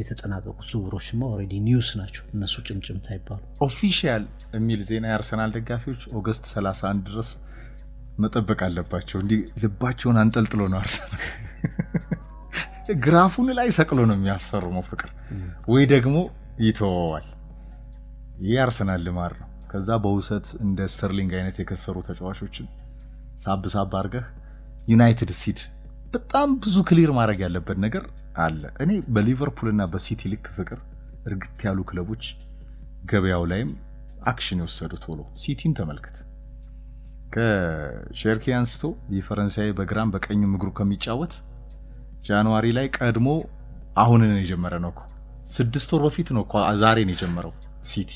የተጠናቀቁት ዝውውሮችማ ኦሬዲ ኒውስ ናቸው። እነሱ ጭምጭምታ ይባሉ። ኦፊሻል የሚል ዜና የአርሰናል ደጋፊዎች ኦገስት 31 ድረስ መጠበቅ አለባቸው። እንዲህ ልባቸውን አንጠልጥሎ ነው አርሰናል ግራፉን ላይ ሰቅሎ ነው የሚያፈርመው ፍቅር ወይ ደግሞ ይተወዋል። ይህ አርሰናል ልማር ነው። ከዛ በውሰት እንደ ስተርሊንግ አይነት የከሰሩ ተጫዋቾችን ሳብ አድርገህ ዩናይትድ ሲድ በጣም ብዙ ክሊር ማድረግ ያለበት ነገር አለ። እኔ በሊቨርፑልና በሲቲ ልክ ፍቅር እርግጥ ያሉ ክለቦች ገበያው ላይም አክሽን የወሰዱ ቶሎ ሲቲን ተመልከት። ከሼርኪ አንስቶ የፈረንሳይ በግራም በቀኙም እግሩ ከሚጫወት ጃንዋሪ ላይ ቀድሞ አሁን ነው የጀመረ ነው እኮ 6 ወር በፊት ነው እኮ ዛሬ ነው የጀመረው ሲቲ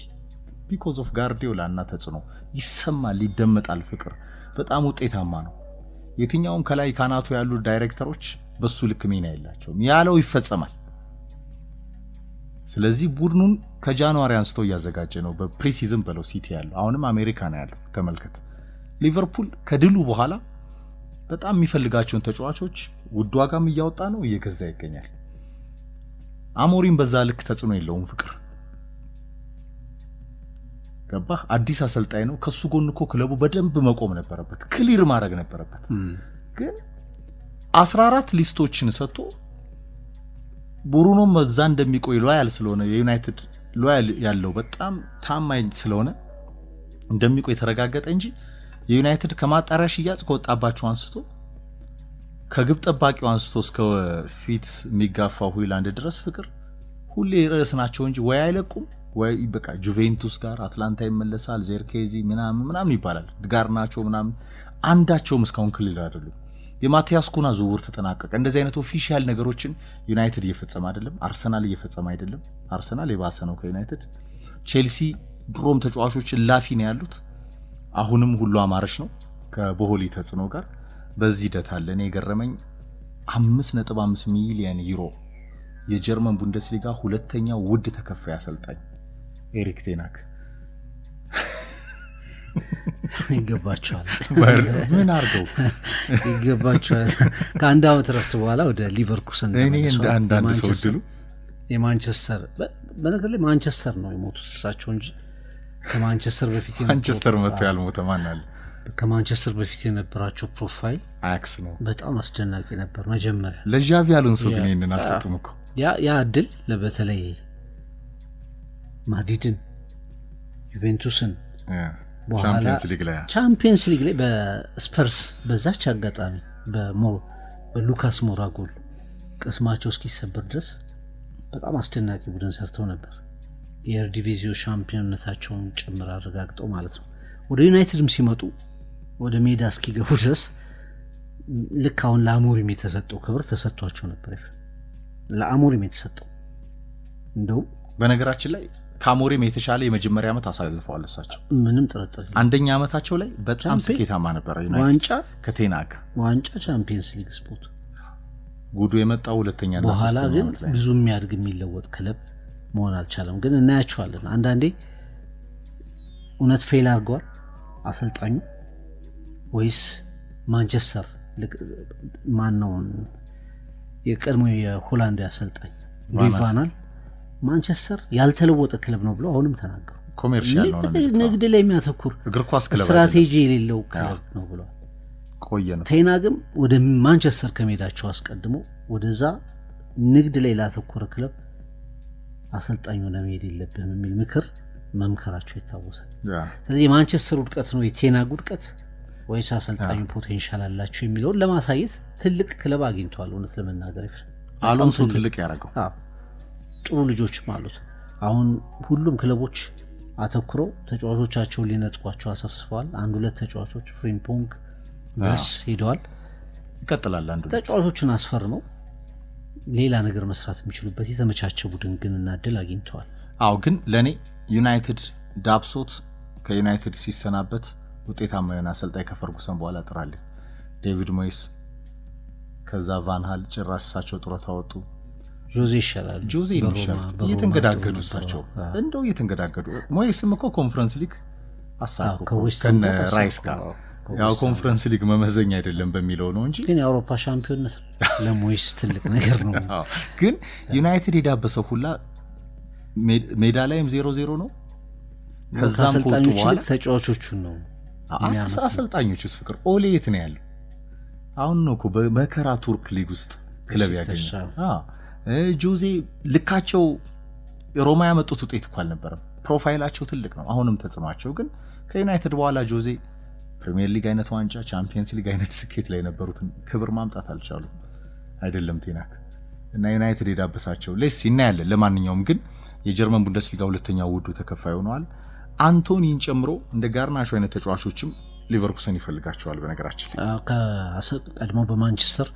ቢኮዝ ኦፍ ጋርዲዮላ እና ተጽዕኖ ይሰማል፣ ይደመጣል። ፍቅር በጣም ውጤታማ ነው። የትኛውም ከላይ ካናቱ ያሉ ዳይሬክተሮች በሱ ልክ ሚና የላቸውም። ያለው ይፈጸማል። ስለዚህ ቡድኑን ከጃንዋሪ አንስቶ እያዘጋጀ ነው። በፕሪሲዝን በለው ሲቲ ያለው አሁንም አሜሪካ ነው ያለው። ተመልከት። ሊቨርፑል ከድሉ በኋላ በጣም የሚፈልጋቸውን ተጫዋቾች ውድ ዋጋም እያወጣ ነው፣ እየገዛ ይገኛል። አሞሪም በዛ ልክ ተጽዕኖ የለውም። ፍቅር ገባህ? አዲስ አሰልጣኝ ነው። ከሱ ጎን እኮ ክለቡ በደንብ መቆም ነበረበት፣ ክሊር ማድረግ ነበረበት። ግን 14 ሊስቶችን ሰጥቶ ብሩኖም እዛ እንደሚቆይ ሎያል ስለሆነ የዩናይትድ ሎያል ያለው በጣም ታማኝ ስለሆነ እንደሚቆይ ተረጋገጠ እንጂ የዩናይትድ ከማጣሪያ ሽያጭ ከወጣባቸው አንስቶ ከግብ ጠባቂው አንስቶ እስከ ፊት የሚጋፋው ሆይላንድ ድረስ ፍቅር ሁሌ ርዕስ ናቸው እንጂ ወይ አይለቁም ወይ በቃ ጁቬንቱስ ጋር አትላንታ ይመለሳል ዜርኬዚ ምናምን ይባላል ጋርናቾ ምናምን አንዳቸውም እስካሁን ክሊር አይደሉም። የማቲያስ ኩና ዝውውር ተጠናቀቀ። እንደዚህ አይነት ኦፊሻል ነገሮችን ዩናይትድ እየፈጸመ አይደለም፣ አርሰናል እየፈጸመ አይደለም። አርሰናል የባሰ ነው ከዩናይትድ። ቼልሲ ድሮም ተጫዋቾች ላፊ ነው ያሉት፣ አሁንም ሁሉ አማረሽ ነው ከቦሆሊ ተጽዕኖ ጋር። በዚህ ሂደት አለ። እኔ የገረመኝ 5.5 ሚሊዮን ዩሮ የጀርመን ቡንደስሊጋ ሁለተኛው ውድ ተከፋይ አሰልጣኝ ኤሪክ ቴን ሃግ ይገባቸዋል። ምን አርገው ይገባቸዋል። ከአንድ አመት ረፍት በኋላ ወደ ሊቨርኩሰን እኔ እንደ አንዳንድ ሰው ድሉ የማንቸስተር በነገር ላይ ማንቸስተር ነው የሞቱት እሳቸው እንጂ ከማንቸስተር በፊት ማንቸስተር መጥቶ ያልሞተ ማን አለ? ከማንቸስተር በፊት የነበራቸው ፕሮፋይል አያክስ ነው። በጣም አስደናቂ ነበር። መጀመሪያ ለጃቪ አሎንሶ ግን ይሄንን አልሰጡም እኮ ያ እድል ለበተለይ ማድሪድን ዩቬንቱስን በኋላ ቻምፒየንስ ሊግ ላይ በስፐርስ በዛች አጋጣሚ በሉካስ ሞራ ጎል ቅስማቸው እስኪሰበር ድረስ በጣም አስደናቂ ቡድን ሰርተው ነበር። የኤርዲቪዚዮ ሻምፒዮንነታቸውን ጭምር አረጋግጠው ማለት ነው። ወደ ዩናይትድም ሲመጡ ወደ ሜዳ እስኪገቡ ድረስ ልክ አሁን ለአሞሪም የተሰጠው ክብር ተሰጥቷቸው ነበር። ለአሞሪም የተሰጠው እንደው በነገራችን ላይ ከአሞሪም የተሻለ የመጀመሪያ ዓመት አሳልፈዋል እሳቸው፣ ምንም ጥርጥር። አንደኛ ዓመታቸው ላይ በጣም ስኬታማ ነበር ዩናይትድ። ዋንጫ ከቴን ሃግ ዋንጫ ቻምፒየንስ ሊግ ስፖርት ጉዱ የመጣው ሁለተኛና በኋላ ግን ብዙ የሚያድግ የሚለወጥ ክለብ መሆን አልቻለም። ግን እናያቸዋለን አንዳንዴ እውነት ፌል አድርገዋል አሰልጣኙ ወይስ ማንቸስተር ማን ነው የቀድሞ የሆላንድ አሰልጣኝ ሪቫናል ማንቸስተር ያልተለወጠ ክለብ ነው ብሎ አሁንም ተናገሩ። ኮሜርሻል ነው ንግድ ላይ የሚያተኩር እግር ኳስ ክለብ ስትራቴጂ የሌለው ክለብ ነው ብሎ ቆየ ነው። ቴን ሃግም ወደ ማንቸስተር ከመሄዳቸው አስቀድሞ ወደዛ ንግድ ላይ ላተኮረ ክለብ አሰልጣኙ ለመሄድ የለብህም የሚል ምክር መምከራቸው ይታወሳል። ስለዚህ የማንቸስተር ውድቀት ነው የቴን ሃግ ውድቀት ወይስ አሰልጣኙ ፖቴንሻል አላቸው የሚለውን ለማሳየት ትልቅ ክለብ አግኝቷል። እውነት ለመናገር አሎንሶ ትልቅ ያደረገው ጥሩ ልጆችም አሉት። አሁን ሁሉም ክለቦች አተኩረው ተጫዋቾቻቸውን ሊነጥቋቸው አሰፍስፈዋል። አንድ ሁለት ተጫዋቾች ፍሪምፖንግ ቨርስ ሄደዋል። ይቀጥላል። አንዱ ተጫዋቾችን አስፈርመው ሌላ ነገር መስራት የሚችሉበት የተመቻቸ ቡድን ግን እና እድል አግኝተዋል። ግን ለኔ ዩናይትድ ዳብሶት ከዩናይትድ ሲሰናበት ውጤታማ የሆነ አሰልጣኝ ከፈርጉሰን በኋላ ጥራለኝ ዴቪድ ሞይስ፣ ከዛ ቫን ሃል ጭራሽ እሳቸው ጡረታ ወጡ። ጆዜ ይሻላል። ጆዜ ይሻላል። እየተንገዳገዱ እሳቸው እንደው እየተንገዳገዱ ሞይስም እኮ ኮንፈረንስ ሊግ አሳኩ ከነ ራይስ ጋር ያው ኮንፈረንስ ሊግ መመዘኛ አይደለም በሚለው ነው እንጂ ግን የአውሮፓ ሻምፒዮንነት ለሞይስ ትልቅ ነገር ነው። ግን ዩናይትድ የዳበሰው ሁላ ሜዳ ላይም 0-0 ነው። ከዛም አሰልጣኞች ልክ ተጫዋቾቹን ነው አሰልጣኞቹስ ፍቅር ኦሌ የት ነው ያለው? አሁን ነው እኮ በመከራ ቱርክ ሊግ ውስጥ ክለብ ያገኛል። ጆዜ ልካቸው ሮማ ያመጡት ውጤት እኮ አልነበረም። ፕሮፋይላቸው ትልቅ ነው። አሁንም ተጽኗቸው ግን ከዩናይትድ በኋላ ጆዜ ፕሪሚየር ሊግ አይነት ዋንጫ፣ ቻምፒየንስ ሊግ አይነት ስኬት ላይ የነበሩትን ክብር ማምጣት አልቻሉም። አይደለም ቴን ሃግ እና ዩናይትድ የዳበሳቸው ሌስ እናያለን። ለማንኛውም ግን የጀርመን ቡንደስሊጋ ሁለተኛው ውዱ ተከፋይ ሆነዋል። አንቶኒን ጨምሮ እንደ ጋርናሾ አይነት ተጫዋቾችም ሊቨርኩሰን ይፈልጋቸዋል። በነገራችን ቀድሞ በማንቸስተር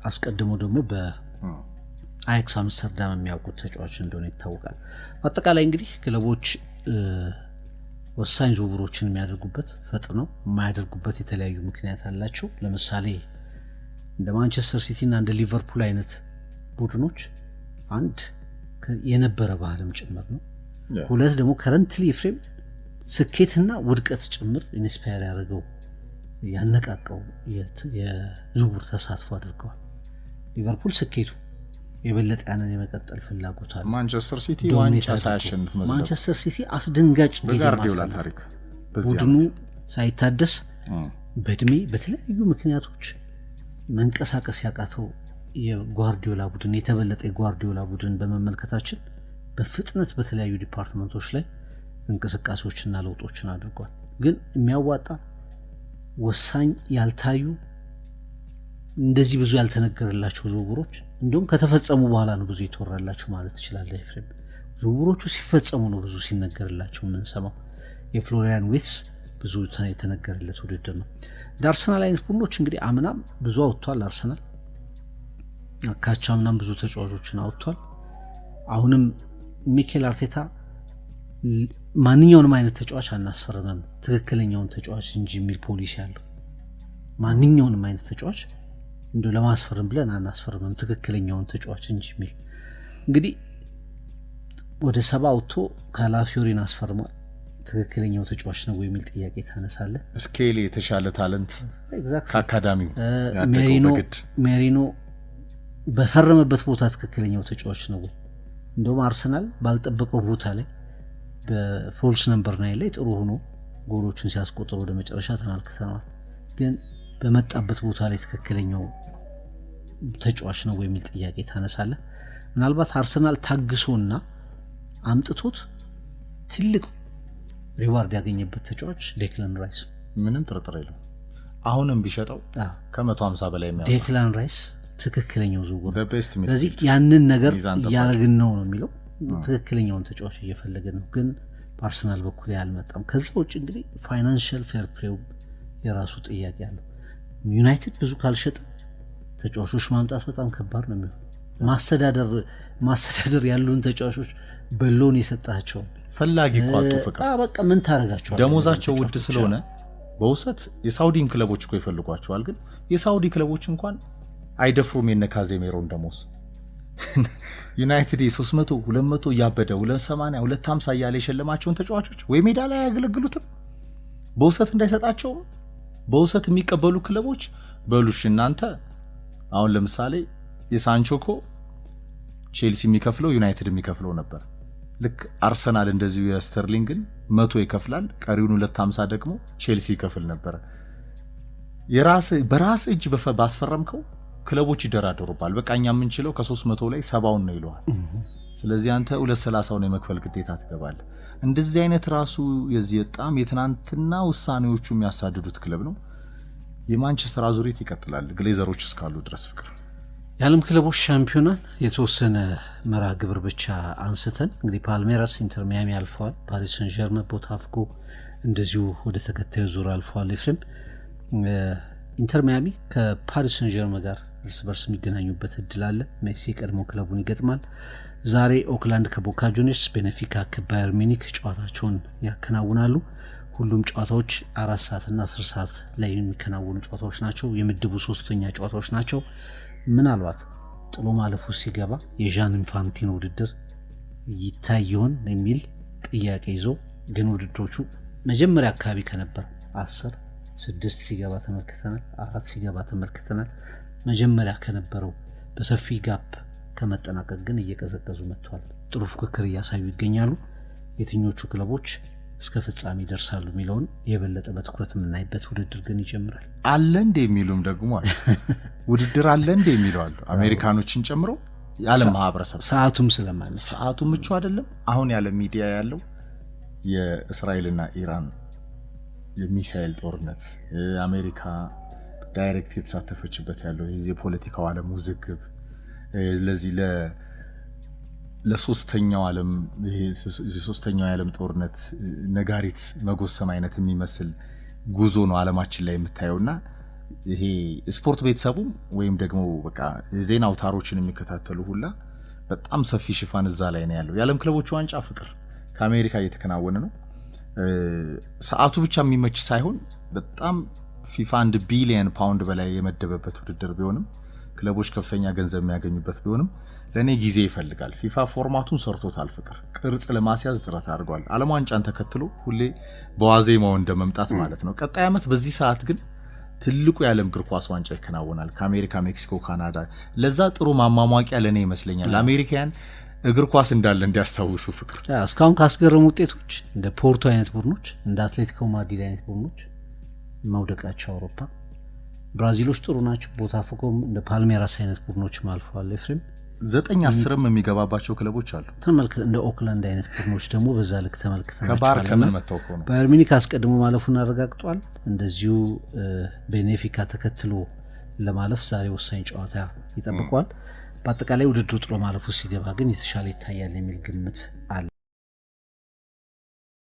አስቀድሞ ደግሞ በአያክስ አምስተርዳም የሚያውቁት ተጫዋች እንደሆነ ይታወቃል። አጠቃላይ እንግዲህ ክለቦች ወሳኝ ዝውውሮችን የሚያደርጉበት ፈጥነው የማያደርጉበት የተለያዩ ምክንያት አላቸው። ለምሳሌ እንደ ማንቸስተር ሲቲ እና እንደ ሊቨርፑል አይነት ቡድኖች አንድ የነበረ ባህልም ጭምር ነው። ሁለት ደግሞ ከረንትሊ ፍሬም ስኬትና ውድቀት ጭምር ኢንስፓየር ያደርገው ያነቃቀው የዝውውር ተሳትፎ አድርገዋል። ሊቨርፑል ስኬቱ የበለጠ ያንን የመቀጠል ፍላጎት አለ። ማንቸስተር ሲቲ ዋንጫ ሳያሸንፍ መዝለብ ማንቸስተር ሲቲ አስደንጋጭ ጊዜ ታሪክ ቡድኑ ሳይታደስ በእድሜ በተለያዩ ምክንያቶች መንቀሳቀስ ያቃተው የጓርዲዮላ ቡድን የተበለጠ የጓርዲዮላ ቡድን በመመልከታችን በፍጥነት በተለያዩ ዲፓርትመንቶች ላይ እንቅስቃሴዎችና ለውጦችን አድርጓል። ግን የሚያዋጣ ወሳኝ ያልታዩ እንደዚህ ብዙ ያልተነገረላቸው ዝውውሮች እንደውም ከተፈጸሙ በኋላ ነው ብዙ የተወራላቸው ማለት ይችላል። ኤፍሬም ዝውውሮቹ ሲፈጸሙ ነው ብዙ ሲነገርላቸው የምንሰማው። የፍሎሪያን ዊትስ ብዙ የተነገረለት ውድድር ነው። አርሰናል አይነት ቡድኖች እንግዲህ አምናም ብዙ አውጥቷል። አርሰናል አካቻምናም ብዙ ተጫዋቾችን አውጥቷል። አሁንም ሚኬል አርቴታ ማንኛውንም አይነት ተጫዋች አናስፈርምም ትክክለኛውን ተጫዋች እንጂ የሚል ፖሊሲ አለው። ማንኛውንም አይነት ተጫዋች እንደው ለማስፈረም ብለን አናስፈርምም ትክክለኛውን ተጫዋች እንጂ የሚል እንግዲህ ወደ 70 አውጥቶ ካላፊዮሪን አስፈርሟል። ትክክለኛው ተጫዋች ነው የሚል ጥያቄ ታነሳለህ። ስኬሊ የተሻለ ታለንት ከአካዳሚው ሜሪኖ በፈረመበት ቦታ ትክክለኛው ተጫዋች ነው ወይ? እንደውም አርሰናል ባልጠበቀው ቦታ ላይ በፎልስ ነምበር 9 ላይ ጥሩ ሆኖ ጎሎችን ሲያስቆጥር ወደ መጨረሻ ተመልክተናል። ግን በመጣበት ቦታ ላይ ትክክለኛው ተጫዋች ነው የሚል ጥያቄ ታነሳለህ። ምናልባት አርሰናል ታግሶና አምጥቶት ትልቅ ሪዋርድ ያገኘበት ተጫዋች ዴክላን ራይስ ምንም ጥርጥር የለውም። አሁንም ቢሸጠው ከ150 በላይ የሚያወጣ ዴክላን ራይስ ትክክለኛው ዝውውር። ስለዚህ ያንን ነገር ያረግን ነው የሚለው ትክክለኛውን ተጫዋች እየፈለገ ነው። ግን በአርሰናል በኩል ያልመጣም። ከዛ ውጭ እንግዲህ ፋይናንሻል ፌር ፕሌው የራሱ ጥያቄ አለው። ዩናይትድ ብዙ ካልሸጠ ተጫዋቾች ማምጣት በጣም ከባድ ነው የሚሆነው። ማስተዳደር ያሉን ተጫዋቾች በሎን የሰጣቸው ፈላጊ ቋጡ ፍቅር በቃ ምን ታረጋቸዋለህ? ደሞዛቸው ውድ ስለሆነ በውሰት የሳውዲን ክለቦች እኮ ይፈልጓቸዋል። ግን የሳውዲ ክለቦች እንኳን አይደፍሩም የነ ካዜሜሮን ደሞዝ። ዩናይትድ 300 200 ያበደ 280 250 እያለ የሸለማቸውን ተጫዋቾች ወይ ሜዳ ላይ አያገለግሉትም በውሰት እንዳይሰጣቸው በውሰት የሚቀበሉ ክለቦች በሉሽ እናንተ። አሁን ለምሳሌ የሳንቾኮ ቼልሲ የሚከፍለው ዩናይትድ የሚከፍለው ነበር። ልክ አርሰናል እንደዚሁ የስተርሊንግን 100 ይከፍላል፣ ቀሪውን 250 ደግሞ ቼልሲ ይከፍል ነበር። በራስ እጅ ባስፈረምከው ክለቦች ይደራደሩባል። በቃኛ የምንችለው ከ300 ላይ 70ውን ነው ይለዋል። ስለዚህ አንተ 230ውን የመክፈል ግዴታ ትገባለህ። እንደዚህ አይነት ራሱ የዚህ በጣም የትናንትና ውሳኔዎቹ የሚያሳድዱት ክለብ ነው። የማንቸስተር አዙሪት ይቀጥላል ግሌዘሮች እስካሉ ድረስ ፍቅር። የዓለም ክለቦች ሻምፒዮናን የተወሰነ መርሃ ግብር ብቻ አንስተን እንግዲህ ፓልሜራስ ኢንተር ሚያሚ አልፈዋል። ፓሪስ ሰን ዠርመን ቦታፎጎ እንደዚሁ ወደ ተከታዩ ዙር አልፈዋል። ኤፍሬም ኢንተር ሚያሚ ከፓሪስ ሰን ዠርመን ጋር እርስ በርስ የሚገናኙበት እድል አለ። ሜሲ ቀድሞ ክለቡን ይገጥማል። ዛሬ ኦክላንድ ከቦካ ጁኒየርስ፣ ቤኔፊካ ከባየር ሚኒክ ጨዋታቸውን ያከናውናሉ። ሁሉም ጨዋታዎች 4 ሰዓትና 10 ሰዓት ላይ የሚከናወኑ ጨዋታዎች ናቸው። የምድቡ 3ኛ ጨዋታዎች ናቸው። ምናልባት ጥሎ ማለፉ ሲገባ የዣን ኢንፋንቲኖ ውድድር ይታየውን የሚል ጥያቄ ይዞ ግን ውድድሮቹ መጀመሪያ አካባቢ ከነበር 10 6 ሲገባ ተመልክተናል፣ 4 ሲገባ ተመልክተናል። መጀመሪያ ከነበረው በሰፊ ጋፕ ከመጠናቀቅ ግን እየቀዘቀዙ መጥተዋል። ጥሩ ፉክክር እያሳዩ ይገኛሉ። የትኞቹ ክለቦች እስከ ፍጻሜ ይደርሳሉ የሚለውን የበለጠ በትኩረት የምናይበት ውድድር ግን ይጀምራል። አለ እንደ የሚሉም ደግሞ አለ ውድድር አለ እንደ የሚሉ አሉ። አሜሪካኖችን ጨምሮ የዓለም ማህበረሰብ ሰዓቱም ስለማለት ሰዓቱም ምቹ አይደለም። አሁን ያለ ሚዲያ ያለው የእስራኤልና ኢራን የሚሳኤል ጦርነት አሜሪካ ዳይሬክት የተሳተፈችበት ያለው የፖለቲካው ዓለም ውዝግብ ለዚህ ለሶስተኛው ዓለም ይሄ የሶስተኛው ዓለም ጦርነት ነጋሪት መጎሰም አይነት የሚመስል ጉዞ ነው ዓለማችን ላይ የምታየውና ይሄ ስፖርት ቤተሰቡም ወይም ደግሞ በቃ የዜና አውታሮችን የሚከታተሉ ሁላ በጣም ሰፊ ሽፋን እዛ ላይ ነው ያለው። የዓለም ክለቦች ዋንጫ ፍቅር ከአሜሪካ እየተከናወነ ነው። ሰዓቱ ብቻ የሚመች ሳይሆን በጣም ፊፋ 1 ቢሊዮን ፓውንድ በላይ የመደበበት ውድድር ቢሆንም ክለቦች ከፍተኛ ገንዘብ የሚያገኙበት ቢሆንም ለኔ ጊዜ ይፈልጋል። ፊፋ ፎርማቱን ሰርቶታል ፍቅር ቅርጽ ለማስያዝ ጥረት አድርጓል። ዓለም ዋንጫን ተከትሎ ሁሌ በዋዜማው እንደመምጣት ማለት ነው። ቀጣይ ዓመት በዚህ ሰዓት ግን ትልቁ የዓለም እግር ኳስ ዋንጫ ይከናወናል ከአሜሪካ፣ ሜክሲኮ፣ ካናዳ። ለዛ ጥሩ ማማሟቂያ ለኔ ይመስለኛል አሜሪካን እግር ኳስ እንዳለ እንዲያስታውሱ ፍቅር። እስካሁን ካስገረሙ ውጤቶች እንደ ፖርቶ አይነት ቡድኖች እንደ አትሌቲኮ ማድሪድ አይነት ቡድኖች መውደቃቸው አውሮፓ ብራዚሎች ጥሩ ናቸው። ቦታፎጎም እንደ ፓልሜራስ አይነት ቡድኖችም አልፈዋል። ኤፍሬም 9-10 የሚገባባቸው ክለቦች አሉ። ተመልከት እንደ ኦክላንድ አይነት ቡድኖች ደግሞ በዛ ልክ ተመልክተናል። ከባር ከምን መጣው ነው ባየር ሚኒክ አስቀድሞ ማለፉን አረጋግጧል። እንደዚሁ ቤኔፊካ ተከትሎ ለማለፍ ዛሬ ወሳኝ ጨዋታ ይጠብቋል። በአጠቃላይ ውድድሩ ጥሎ ማለፉ ሲገባ ግን የተሻለ ይታያል የሚል ግምት አለ።